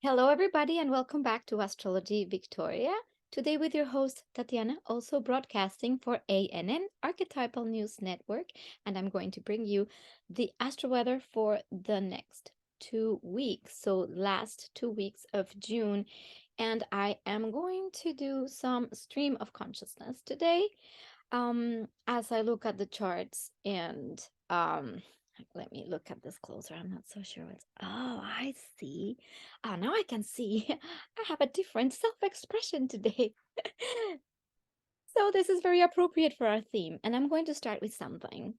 Hello, everybody, and welcome back to Astrology Victoria. Today, with your host Tatiana, also broadcasting for ANN Archetypal News Network, and I'm going to bring you the astro weather for the next 2 weeks, so last 2 weeks of June. And I am going to do some stream of consciousness today, as I look at the charts and let me look at this closer. I'm not so sure what's. Oh, I see. Oh, now I can see. I have a different self-expression today. So this is very appropriate for our theme, and I'm going to start with something.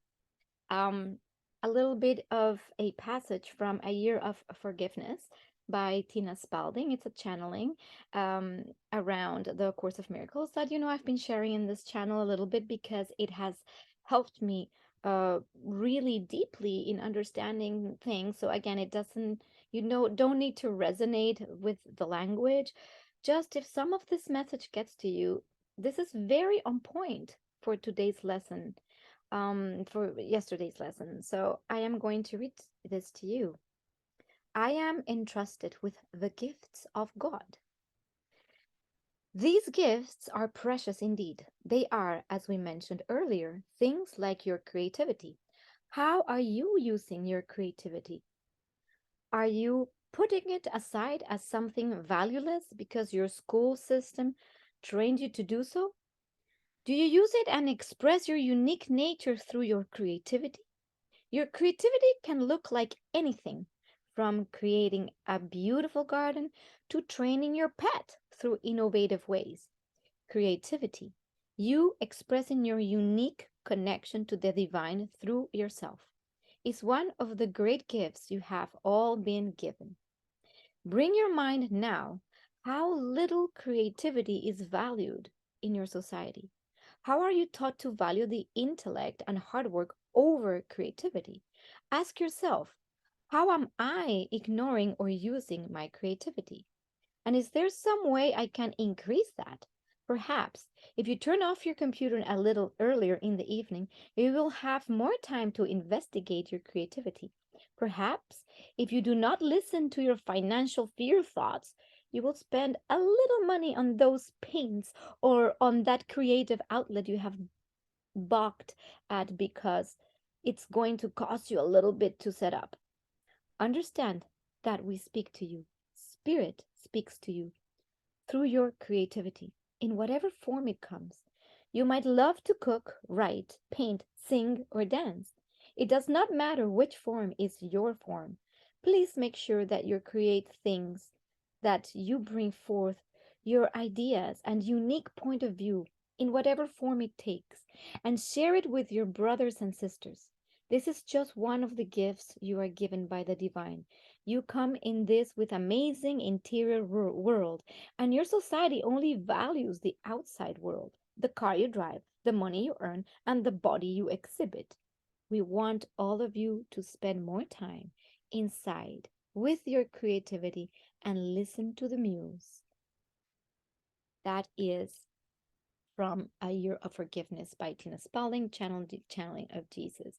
Um, a little bit of a passage from A Year of Forgiveness by Tina Spalding. It's a channeling around the Course of Miracles that I've been sharing in this channel a little bit because it has helped me really deeply in understanding things. So again, it doesn't, don't need to resonate with the language. Just if some of this message gets to you, this is very on point for today's lesson, for yesterday's lesson. So I am going to read this to you. I am entrusted with the gifts of God. These gifts are precious indeed. They are, as we mentioned earlier, things like your creativity. How are you using your creativity? Are you putting it aside as something valueless because your school system trained you to do so? Do you use it and express your unique nature through your creativity? Your creativity can look like anything, from creating a beautiful garden to training your pet through innovative ways. Creativity, you expressing your unique connection to the divine through yourself, is one of the great gifts you have all been given. Bring your mind now how little creativity is valued in your society. How are you taught to value the intellect and hard work over creativity? Ask yourself, how am I ignoring or using my creativity? And is there some way I can increase that? Perhaps if you turn off your computer a little earlier in the evening, you will have more time to investigate your creativity. Perhaps if you do not listen to your financial fear thoughts, you will spend a little money on those paints or on that creative outlet you have balked at because it's going to cost you a little bit to set up. Understand that we speak to you. Spirit speaks to you through your creativity in whatever form it comes. You might love to cook, write, paint, sing, or dance. It does not matter which form is your form. Please make sure that you create things that you bring forth your ideas and unique point of view in whatever form it takes, and share it with your brothers and sisters. This is just one of the gifts you are given by the divine. You come in this with amazing interior world, and your society only values the outside world, the car you drive, the money you earn, and the body you exhibit. We want all of you to spend more time inside with your creativity and listen to the muse. That is from A Year of Forgiveness by Tina Spalding, channeling of Jesus.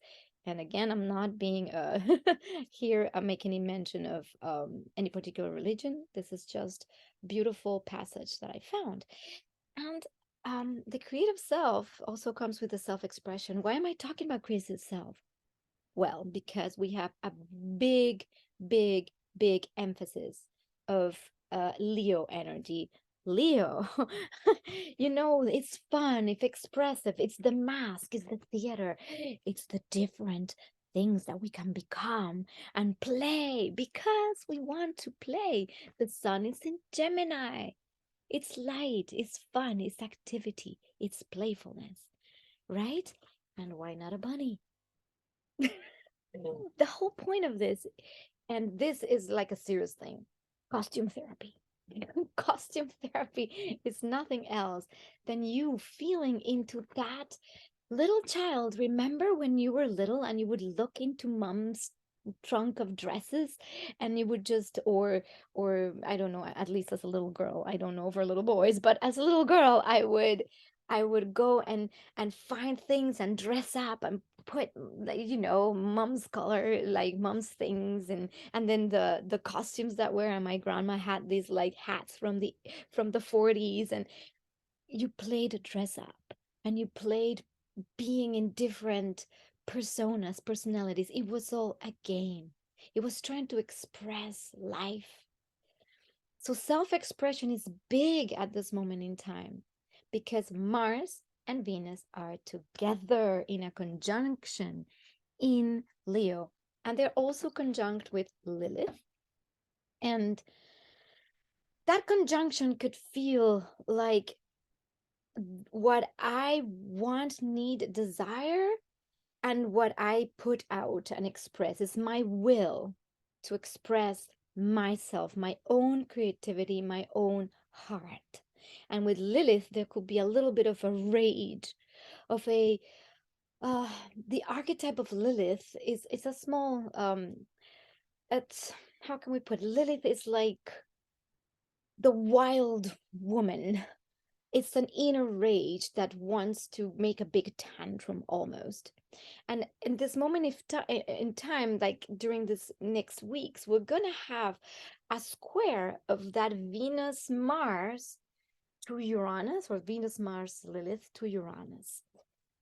And again, I'm not being here making any mention of any particular religion. This is just beautiful passage that I found. And the creative self also comes with the self-expression. Why am I talking about creative self? Well, because we have a big, big, big emphasis of Leo energy. Leo, it's fun, it's expressive, it's the mask, it's the theater, it's the different things that we can become and play because we want to play. The sun is in Gemini. It's light, it's fun, it's activity, it's playfulness, right? And why not a bunny? The whole point of this, and this is like a serious thing, costume therapy. Costume therapy is nothing else than you feeling into that little child. Remember when you were little and you would look into mom's trunk of dresses and you would just, or I don't know, at least as a little girl, I don't know for little boys, but as a little girl I would go and find things and dress up and put, like, you know, mom's color, like mom's things, and then the costumes that were, and my grandma had these like hats from the 40s, and you played a dress up, and you played being in different personalities. It was all a game. It was trying to express life. So self-expression is big at this moment in time because Mars and Venus are together in a conjunction in Leo, and they're also conjunct with Lilith. And that conjunction could feel like what I want, need, desire, and what I put out and express is my will to express myself, my own creativity, my own heart. And with Lilith, there could be a little bit of a rage, of a uh, the archetype of Lilith is it's a small it's how can we put it? Lilith is like the wild woman. It's an inner rage that wants to make a big tantrum almost. And in this moment in time, like during this next weeks, we're gonna have a square of that Venus Mars to Uranus, or Venus Mars Lilith to Uranus.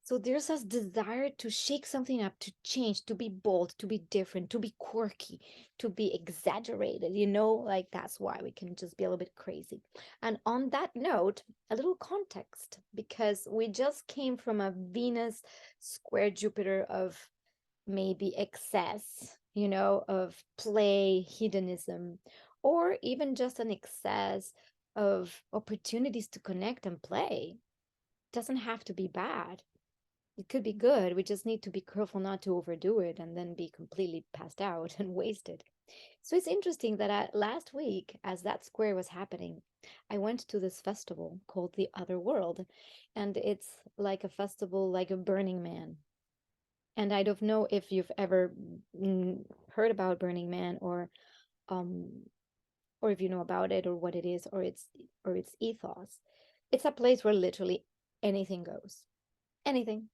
So there's this desire to shake something up, to change, to be bold, to be different, to be quirky, to be exaggerated, you know, like that's why we can just be a little bit crazy. And on that note, a little context, because we just came from a Venus square Jupiter of maybe excess, you know, of play, hedonism, or even just an excess of opportunities to connect and play. Doesn't have to be bad, it could be good. We just need to be careful not to overdo it and then be completely passed out and wasted. So it's interesting that last week, as that square was happening, I went to this festival called the Other World, and it's like a festival, like a Burning Man. And I don't know if you've ever heard about Burning Man, um, or if you know about it, or what it is, or its ethos. It's a place where literally anything goes, anything.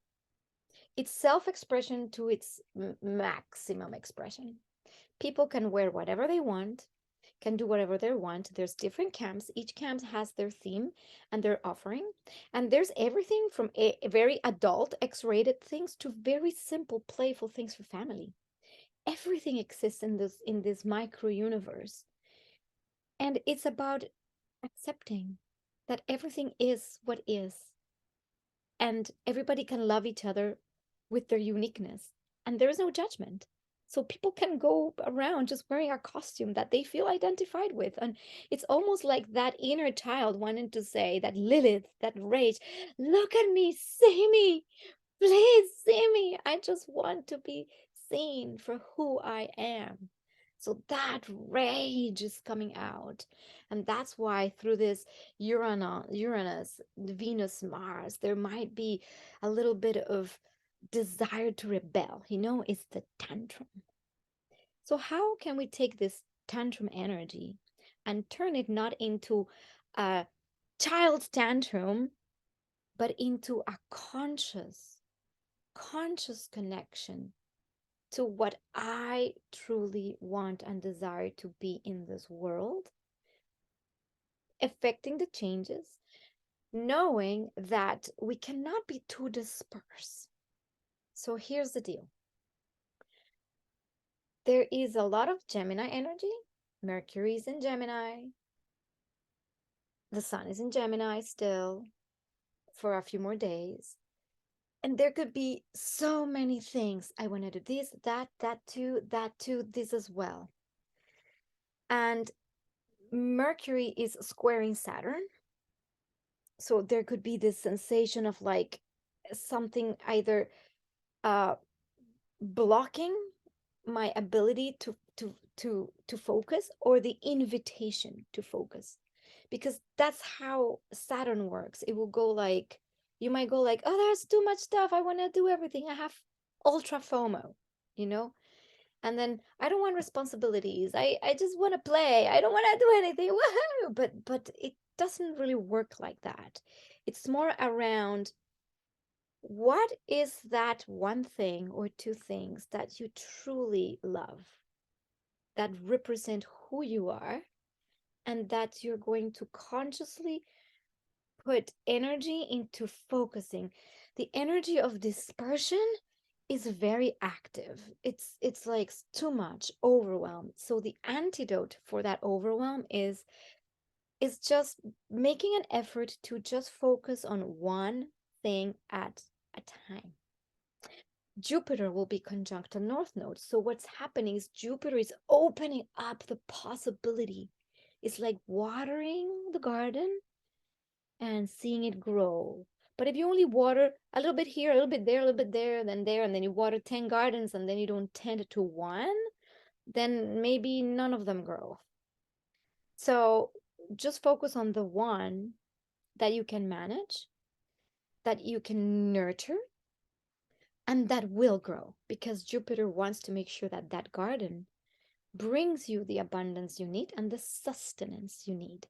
It's self-expression to its maximum expression. People can wear whatever they want, can do whatever they want. There's different camps. Each camp has their theme and their offering. And there's everything from very adult, X-rated things to very simple, playful things for family. Everything exists in this micro universe. And it's about accepting that everything is what is, and everybody can love each other with their uniqueness, and there is no judgment. So people can go around just wearing a costume that they feel identified with, and it's almost like that inner child wanting to say, that Lilith, that rage, look at me, see me, please see me, I just want to be seen for who I am. So that rage is coming out. And that's why through this Uranus, Venus, Mars, there might be a little bit of desire to rebel. You know, it's the tantrum. So, how can we take this tantrum energy and turn it not into a child's tantrum, but into a conscious connection to what I truly want and desire to be in this world, affecting the changes, knowing that we cannot be too dispersed. So here's the deal. There is a lot of Gemini energy. Mercury is in Gemini. The sun is in Gemini still for a few more days. And there could be so many things. I want to do this, that too, this as well. And Mercury is squaring Saturn. So there could be this sensation of like something either uh blocking my ability to focus, or the invitation to focus, because that's how Saturn works. It will go like, you might go like, oh, there's too much stuff, I want to do everything, I have ultra FOMO, you know, and then I don't want responsibilities, I just want to play, I don't want to do anything. Woohoo! But it doesn't really work like that. It's more around What is that one thing or two things that you truly love, that represent who you are, and that you're going to consciously put energy into focusing? The energy of dispersion is very active. It's like too much overwhelm. So the antidote for that overwhelm is just making an effort to just focus on one thing at a time. Jupiter will be conjunct a North Node. So what's happening is Jupiter is opening up the possibility. It's like watering the garden and seeing it grow. But if you only water a little bit here, a little bit there, a little bit there, and then you water 10 gardens and then you don't tend to one, then maybe none of them grow. So just focus on the one that you can manage, that you can nurture, and that will grow, because Jupiter wants to make sure that that garden brings you the abundance you need and the sustenance you need.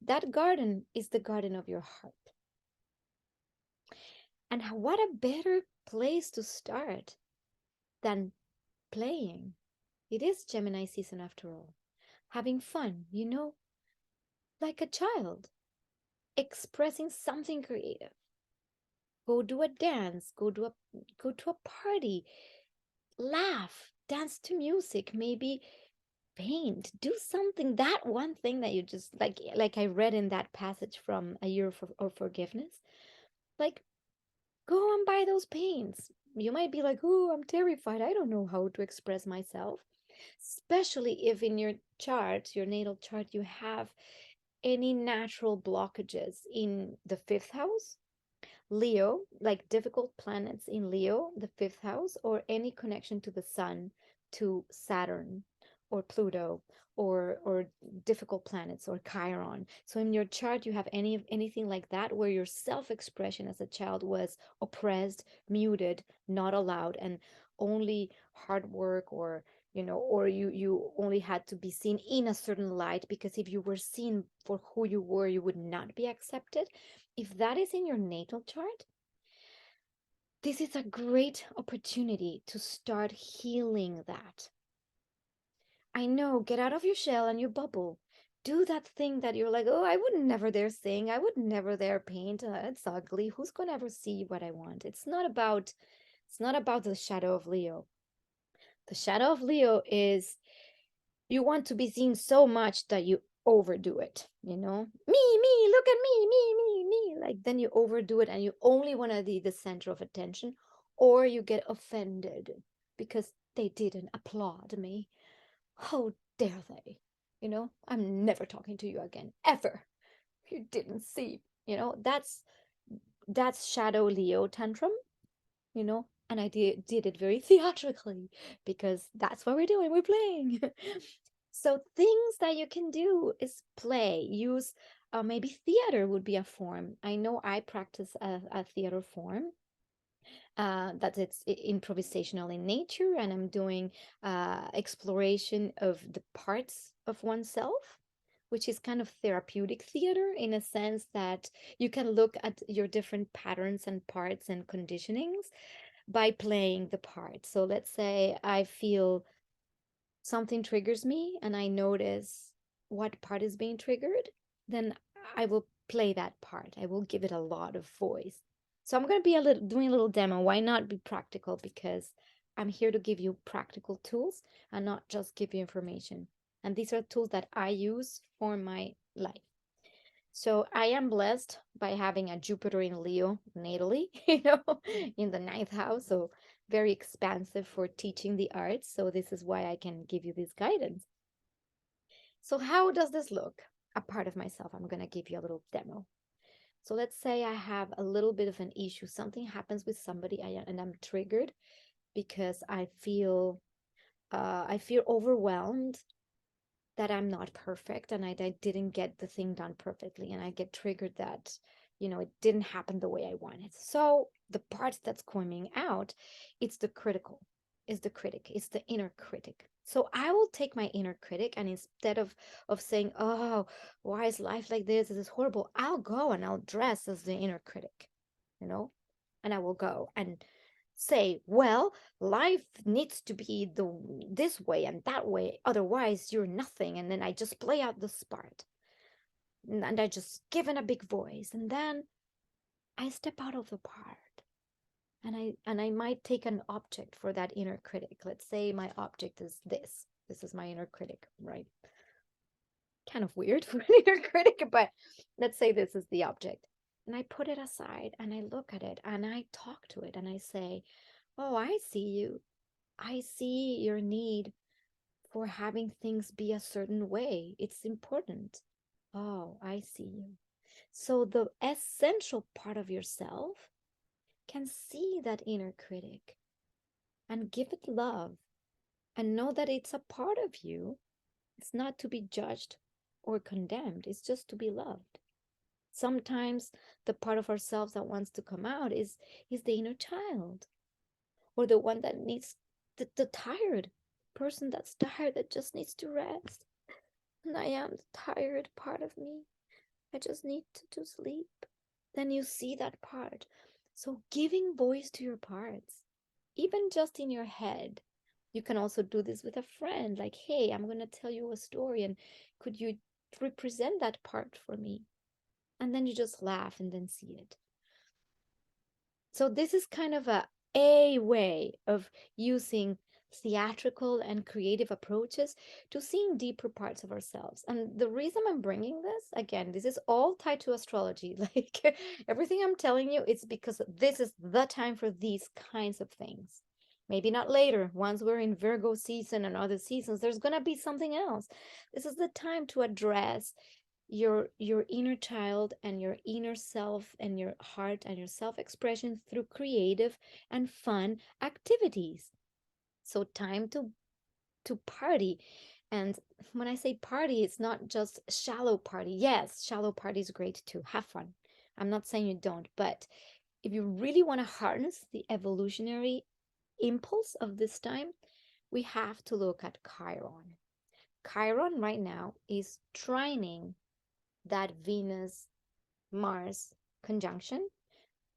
That garden is the garden of your heart. And what a better place to start than playing. It is Gemini season after all. Having fun, like a child, expressing something creative. Go do a dance, go to a party, laugh, dance to music, maybe paint, do something, that one thing that you just like I read in that passage from A Year of Forgiveness. Like, go and buy those paints. You might be like, oh, I'm terrified, I don't know how to express myself. Especially if in your chart, your natal chart, you have any natural blockages in the fifth house, Leo, like difficult planets in Leo, the fifth house, or any connection to the sun, to Saturn or Pluto, or difficult planets or Chiron. So in your chart you have anything like that, where your self-expression as a child was oppressed, muted, not allowed, and only hard work, or you only had to be seen in a certain light, because if you were seen for who you were, you would not be accepted. If that is in your natal chart, this is a great opportunity to start healing that. I know, get out of your shell and your bubble. Do that thing that you're like, oh, I would never dare sing. I would never dare paint. It's ugly. Who's gonna ever see what I want? It's not about the shadow of Leo. The shadow of Leo is, you want to be seen so much that you overdo it, me, look at me, like, then you overdo it and you only want to be the center of attention, or you get offended because they didn't applaud me. How dare they? I'm never talking to you again, ever. You didn't see, that's shadow Leo tantrum, and I did it very theatrically, because that's what we're doing, we're playing. So things that you can do is play, use, maybe theater would be a form. I know I practice a theater form, that it's improvisational in nature, and I'm doing exploration of the parts of oneself, which is kind of therapeutic theater, in a sense that you can look at your different patterns and parts and conditionings by playing the part. So let's say I feel something triggers me and I notice what part is being triggered, then I will play that part. I will give it a lot of voice. So I'm going to be doing a little demo. Why not be practical? Because I'm here to give you practical tools and not just give you information. And these are tools that I use for my life. So I am blessed by having a Jupiter in Leo natally, in the ninth house. So very expansive for teaching the arts. So this is why I can give you this guidance. So how does this look? A part of myself. I'm going to give you a little demo. So let's say I have a little bit of an issue. Something happens with somebody and I'm triggered because I feel overwhelmed that I'm not perfect and I didn't get the thing done perfectly, and I get triggered that it didn't happen the way I wanted. So the part that's coming out, it's the critical, is the critic, it's the inner critic. So I will take my inner critic, and instead of saying, oh, why is life like this is horrible, I'll go and I'll dress as the inner critic, you know And I will go and say, well, life needs to be this way and that way, otherwise you're nothing. And then I just play out this part, and I just give it a big voice, and then I step out of the part. And I might take an object for that inner critic. Let's say my object is this. This is my inner critic, right? Kind of weird for an inner critic, but let's say this is the object. And I put it aside and I look at it and I talk to it and I say, oh, I see you. I see your need for having things be a certain way. It's important. Oh, I see you. So the essential part of yourself can see that inner critic and give it love and know that it's a part of you. It's not to be judged or condemned, it's just to be loved. Sometimes the part of ourselves that wants to come out is the inner child, or the one that needs the tired person that's tired, that just needs to rest. And I am the tired part of me. I just need to sleep. Then you see that part. So giving voice to your parts, even just in your head. You can also do this with a friend, like, hey, I'm going to tell you a story, and could you represent that part for me? And then you just laugh and then see it. So this is kind of a way of using theatrical and creative approaches to seeing deeper parts of ourselves. And the reason I'm bringing this, again, this is all tied to astrology. Like everything I'm telling you, it's because this is the time for these kinds of things. Maybe not later, once we're in Virgo season and other seasons, there's going to be something else. This is the time to address your inner child and your inner self and your heart and your self-expression through creative and fun activities. So time to party. And when I say party, it's not just shallow party. Yes, shallow party is great too. Have fun. I'm not saying you don't, but if you really want to harness the evolutionary impulse of this time, we have to look at Chiron. Chiron right now is trining that Venus Mars conjunction.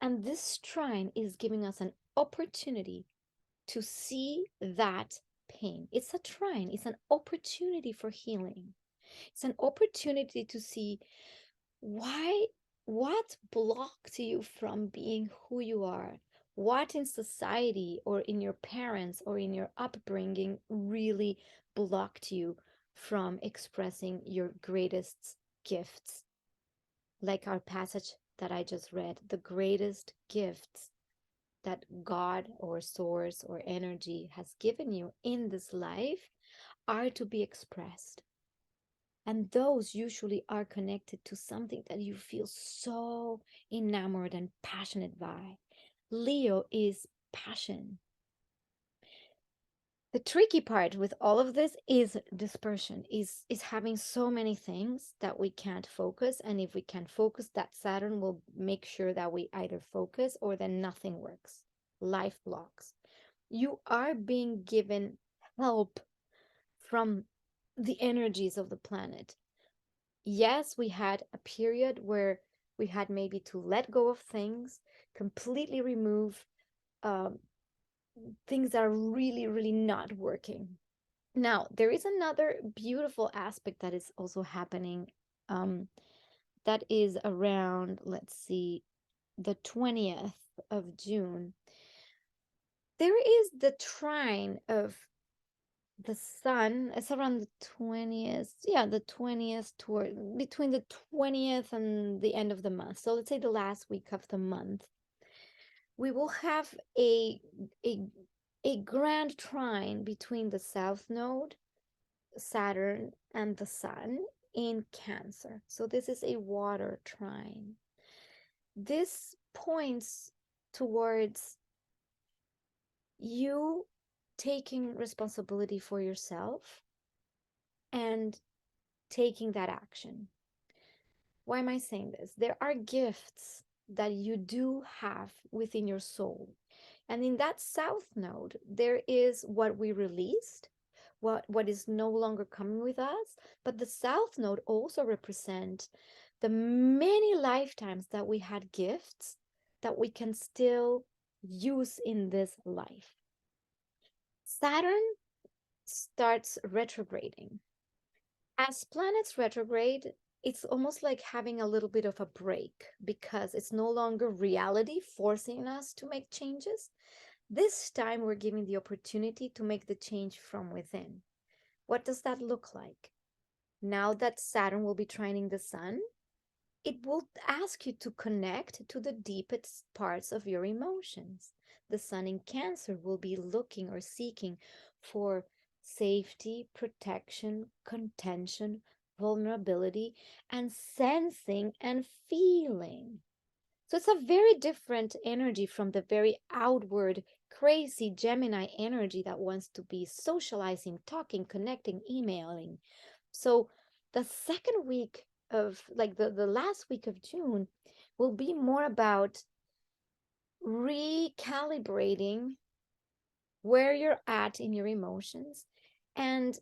And this trine is giving us an opportunity to see that pain. It's a trine, it's an opportunity for healing. It's an opportunity to see why, what blocked you from being who you are. What in society or in your parents or in your upbringing really blocked you from expressing your greatest gifts, like our passage that I just read, the greatest gifts that God or source or energy has given you in this life are to be expressed. And those usually are connected to something that you feel so enamored and passionate by. Leo is passion. The tricky part with all of this is dispersion, is having so many things that we can't focus. And if we can focus, that Saturn will make sure that we either focus or then nothing works. Life blocks. You are being given help from the energies of the planet. Yes, we had a period where we had maybe to let go of things, completely remove um, things that are really, really not working. Now, there is another beautiful aspect that is also happening, um, that is around, let's see, the 20th of June. There is the trine of the sun. It's around the 20th. Yeah, the 20th, toward between the 20th and the end of the month. So let's say the last week of the month. We will have a a grand trine between the south node, Saturn, and the Sun in Cancer. So this is a water trine. This points towards you taking responsibility for yourself and taking that action. Why am I saying this? There are gifts that you do have within your soul. And in that south node, there is what we released, what is no longer coming with us. But the south node also represents the many lifetimes that we had gifts that we can still use in this life. Saturn starts retrograding. As planets retrograde, it's almost like having a little bit of a break because it's no longer reality forcing us to make changes. This time, we're giving the opportunity to make the change from within. What does that look like? Now that Saturn will be trining the Sun, it will ask you to connect to the deepest parts of your emotions. The Sun in Cancer will be looking or seeking for safety, protection, contention, vulnerability, and sensing and feeling. So it's a very different energy from the very outward, crazy Gemini energy that wants to be socializing, talking, connecting, emailing. So the second week of, like the last week of June, will be more about recalibrating where you're at in your emotions and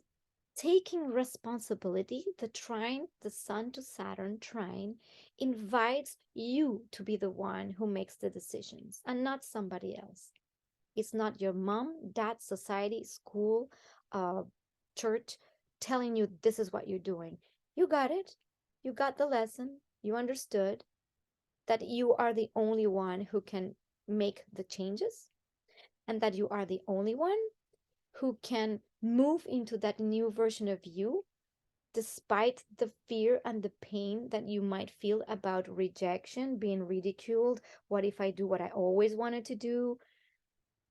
taking responsibility. The trine, the Sun to Saturn trine, invites you to be the one who makes the decisions and not somebody else. It's not your mom, dad, society, school, uh, church telling you this is what you're doing. You got it. You got the lesson. You understood that you are the only one who can make the changes and that you are the only one who can move into that new version of you despite the fear and the pain that you might feel about rejection, being ridiculed. What if I do what I always wanted to do?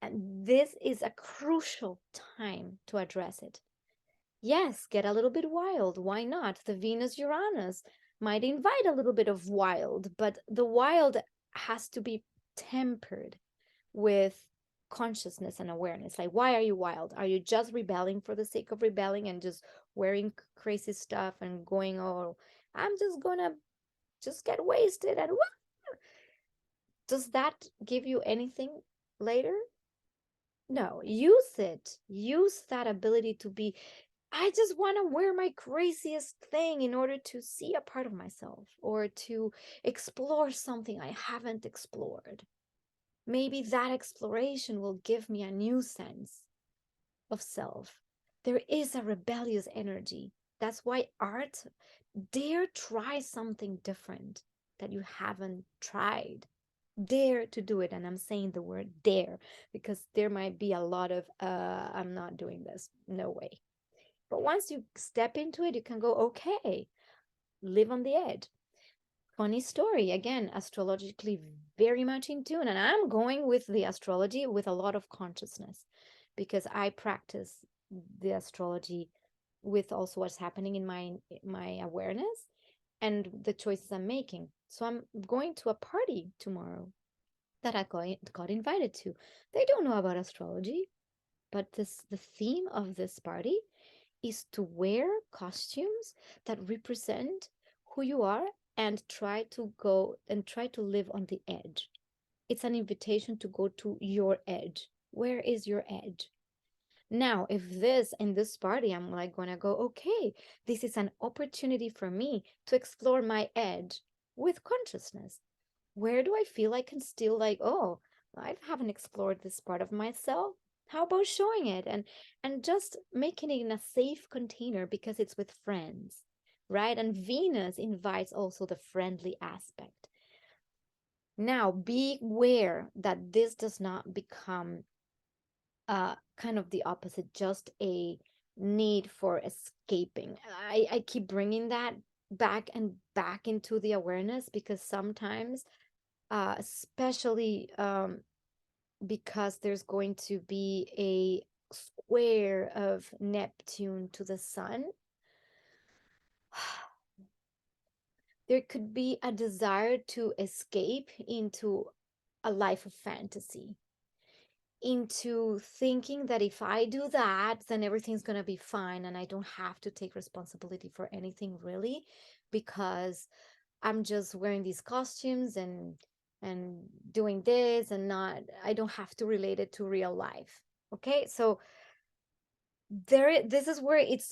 And this is a crucial time to address it. Yes, get a little bit wild. Why not? The Venus Uranus might invite a little bit of wild, but the wild has to be tempered with consciousness and awareness. Like, why are you wild? Are you just rebelling for the sake of rebelling and just wearing crazy stuff and going, oh, I'm just gonna just get wasted and what? Does that give you anything later? No, use it. Use that ability to be, I just want to wear my craziest thing in order to see a part of myself or to explore something I haven't explored. Maybe that exploration will give me a new sense of self. There is a rebellious energy. That's why art, dare try something different that you haven't tried. Dare to do it. And I'm saying the word dare because there might be a lot of, I'm not doing this. No way. But once you step into it, you can go, okay, live on the edge. Funny story, again, astrologically very much in tune. And I'm going with the astrology with a lot of consciousness because I practice the astrology with also what's happening in my awareness and the choices I'm making. So I'm going to a party tomorrow that I got invited to. They don't know about astrology, but the theme of this party is to wear costumes that represent who you are and try to live on the edge. It's an invitation to go to your edge. Where is your edge? Now, if this in this party, I'm like gonna go, okay, this is an opportunity for me to explore my edge with consciousness. Where do I feel I can still like, oh, I haven't explored this part of myself. How about showing it and just making it in a safe container because it's with friends, right? And Venus invites also the friendly aspect. Now, beware that this does not become kind of the opposite, just a need for escaping. I keep bringing that back and back into the awareness because sometimes, especially because there's going to be a square of Neptune to the Sun, there could be a desire to escape into a life of fantasy, into thinking that if I do that, then everything's going to be fine and I don't have to take responsibility for anything really because I'm just wearing these costumes and doing this and not I don't have to relate it to real life. Okay? So this is where it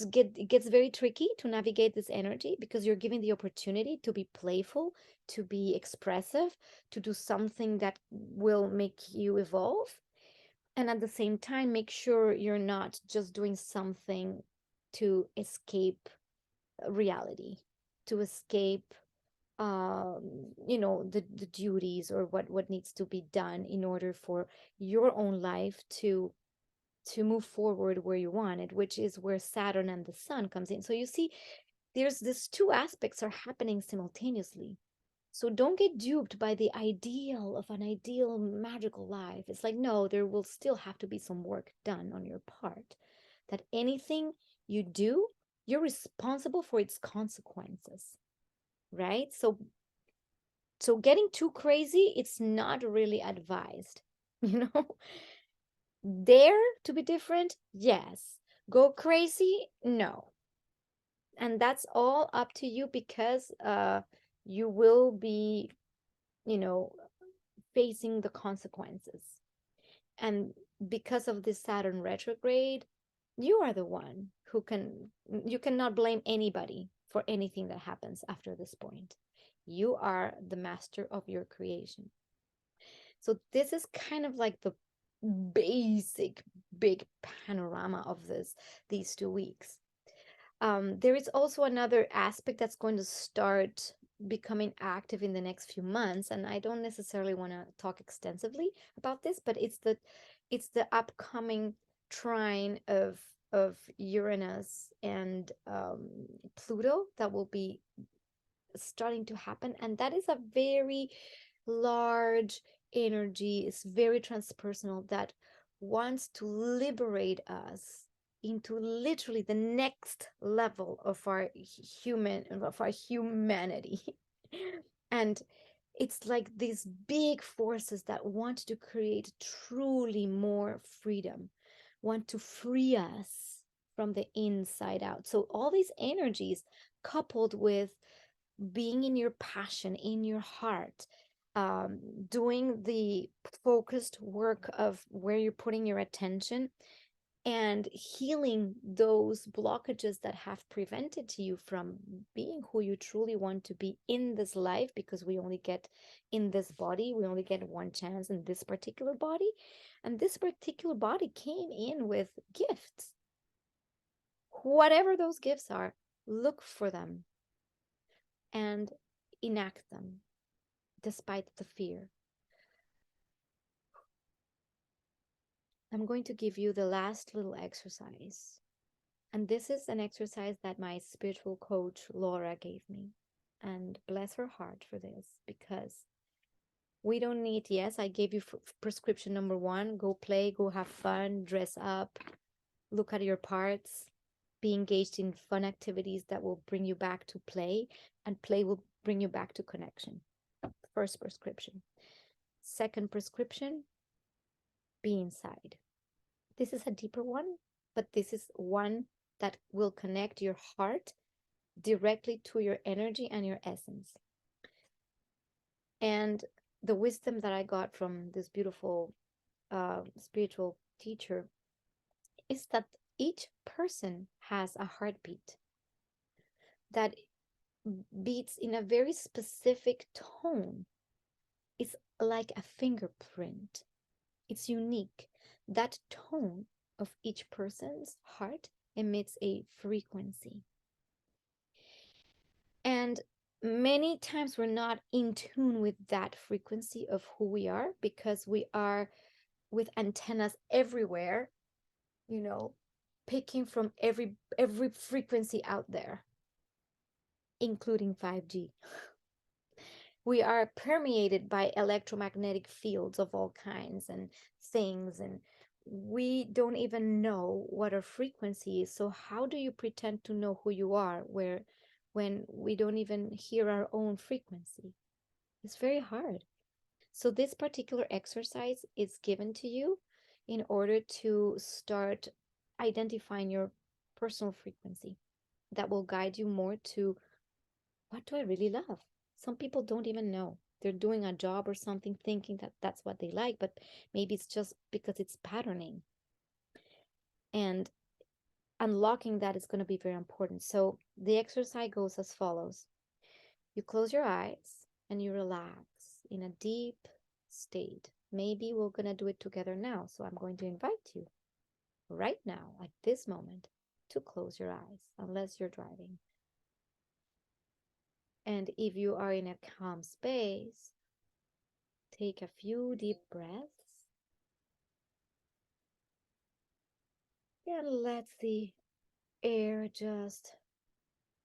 gets very tricky to navigate this energy, because you're given the opportunity to be playful, to be expressive, to do something that will make you evolve, and at the same time make sure you're not just doing something to escape reality, to escape the duties, or what needs to be done in order for your own life to move forward where you want it, which is where Saturn and the Sun comes in. So you see, there's these two aspects are happening simultaneously. So don't get duped by the ideal of an ideal magical life. It's like, no, there will still have to be some work done on your part. That anything you do, you're responsible for its consequences, right? So getting too crazy, it's not really advised, you know? Dare to be different? Yes. Go crazy? No. And that's all up to you, because you will be, you know, facing the consequences. And because of this Saturn retrograde, you are the one who you cannot blame anybody for anything that happens after this point. You are the master of your creation. So this is kind of like the basic big panorama of these 2 weeks. There is also another aspect that's going to start becoming active in the next few months, and I don't necessarily want to talk extensively about this, but it's the upcoming trine of Uranus and Pluto that will be starting to happen, and that is a very large energy. It's very transpersonal, that wants to liberate us into literally the next level of our humanity. And it's like these big forces that want to create truly more freedom, want to free us from the inside out. So all these energies, coupled with being in your passion, in your heart, doing the focused work of where you're putting your attention, and healing those blockages that have prevented you from being who you truly want to be in this life, because we only get in this body, we only get one chance in this particular body. And this particular body came in with gifts. Whatever those gifts are, look for them and enact them despite the fear. I'm going to give you the last little exercise. And this is an exercise that my spiritual coach, Laura, gave me. And bless her heart for this, because we don't need, yes, I gave you prescription number 1, go play, go have fun, dress up, look at your parts, be engaged in fun activities that will bring you back to play, and play will bring you back to connection. First prescription. Second prescription, be inside. This is a deeper one, but this is one that will connect your heart directly to your energy and your essence. And the wisdom that I got from this beautiful spiritual teacher is that each person has a heartbeat that beats in a very specific tone. It's like a fingerprint. It's unique. That tone of each person's heart emits a frequency. And many times we're not in tune with that frequency of who we are, because we are with antennas everywhere, picking from every frequency out there, including 5G. We are permeated by electromagnetic fields of all kinds and things, and we don't even know what our frequency is. So how do you pretend to know who you are when we don't even hear our own frequency? It's very hard. So this particular exercise is given to you in order to start identifying your personal frequency that will guide you more to, what do I really love? Some people don't even know. They're doing a job or something thinking that that's what they like, but maybe it's just because it's patterning. And unlocking that is going to be very important. So the exercise goes as follows. You close your eyes and you relax in a deep state. Maybe we're going to do it together now. So I'm going to invite you right now, at this moment, to close your eyes, unless you're driving. And if you are in a calm space, take a few deep breaths and let the air just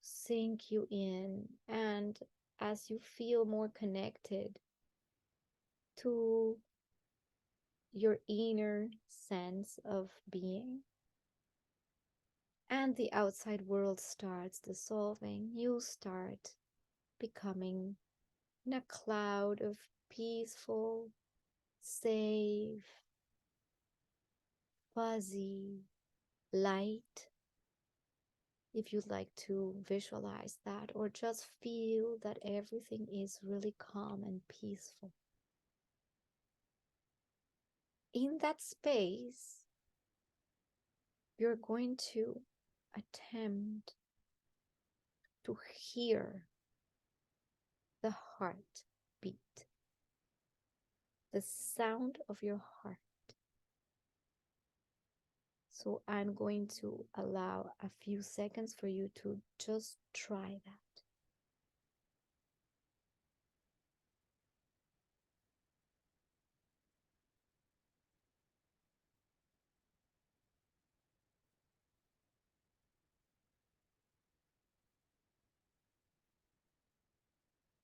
sink you in. And as you feel more connected to your inner sense of being, and the outside world starts dissolving, you start becoming in a cloud of peaceful, safe, fuzzy light. If you'd like to visualize that, or just feel that everything is really calm and peaceful. In that space, you're going to attempt to hear the heart beat, the sound of your heart. So I'm going to allow a few seconds for you to just try that.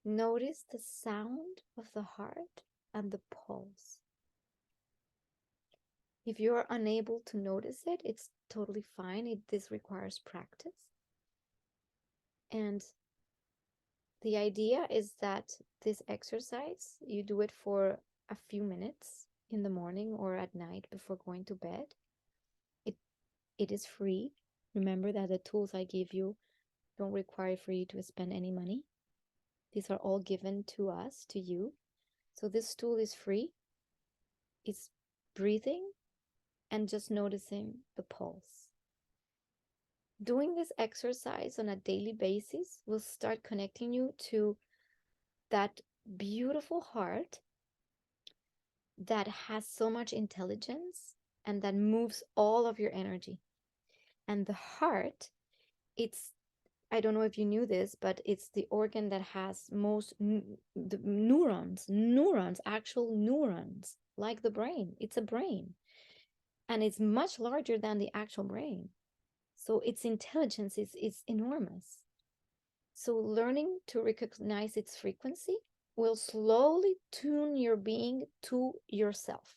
Notice the sound of the heart and the pulse. If you are unable to notice it, it's totally fine. This requires practice. And the idea is that this exercise, you do it for a few minutes in the morning or at night before going to bed. It is free. Remember that the tools I give you don't require for you to spend any money. These are all given to us, to you. So this tool is free. It's breathing and just noticing the pulse. Doing this exercise on a daily basis will start connecting you to that beautiful heart that has so much intelligence and that moves all of your energy. And the heart, I don't know if you knew this, but it's the organ that has most the neurons, actual neurons, like the brain. It's a brain. And it's much larger than the actual brain. So its intelligence is enormous. So learning to recognize its frequency will slowly tune your being to yourself.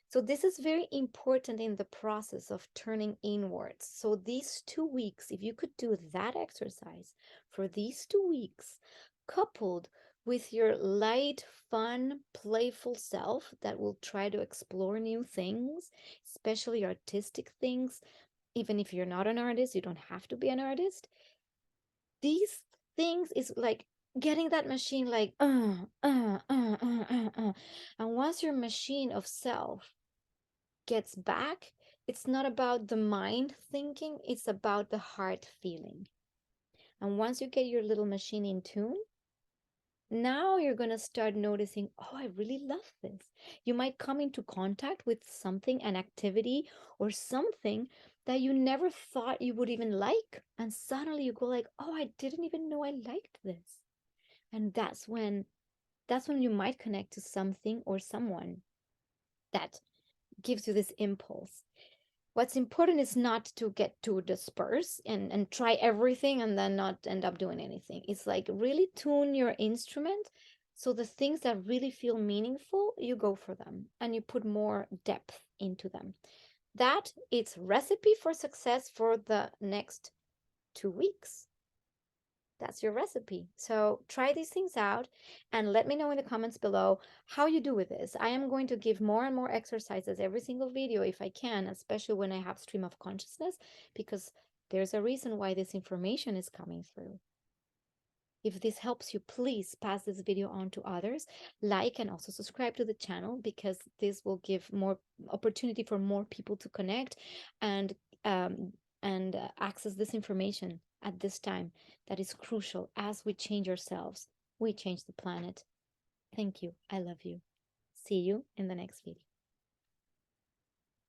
So this is very important in the process of turning inwards. So these 2 weeks, if you could do that exercise for these 2 weeks, coupled with your light, fun, playful self that will try to explore new things, especially artistic things. Even if you're not an artist, you don't have to be an artist. These things is like getting that machine like, And once your machine of self gets back, it's not about the mind thinking, it's about the heart feeling. And once you get your little machine in tune, now you're going to start noticing, oh, I really love this. You might come into contact with something, an activity or something that you never thought you would even like. And suddenly you go like, oh, I didn't even know I liked this. And that's when you might connect to something or someone that gives you this impulse. What's important is not to get to disperse and try everything and then not end up doing anything. It's like really tune your instrument. So the things that really feel meaningful, you go for them and you put more depth into them. That it's recipe for success for the next 2 weeks. That's your recipe. So try these things out and let me know in the comments below how you do with this. I am going to give more and more exercises every single video if I can, especially when I have stream of consciousness, because there's a reason why this information is coming through. If this helps you, please pass this video on to others, like and also subscribe to the channel, because this will give more opportunity for more people to connect and and access this information at this time that is crucial. As we change ourselves, we change the planet. Thank you. I love you. See you in the next video.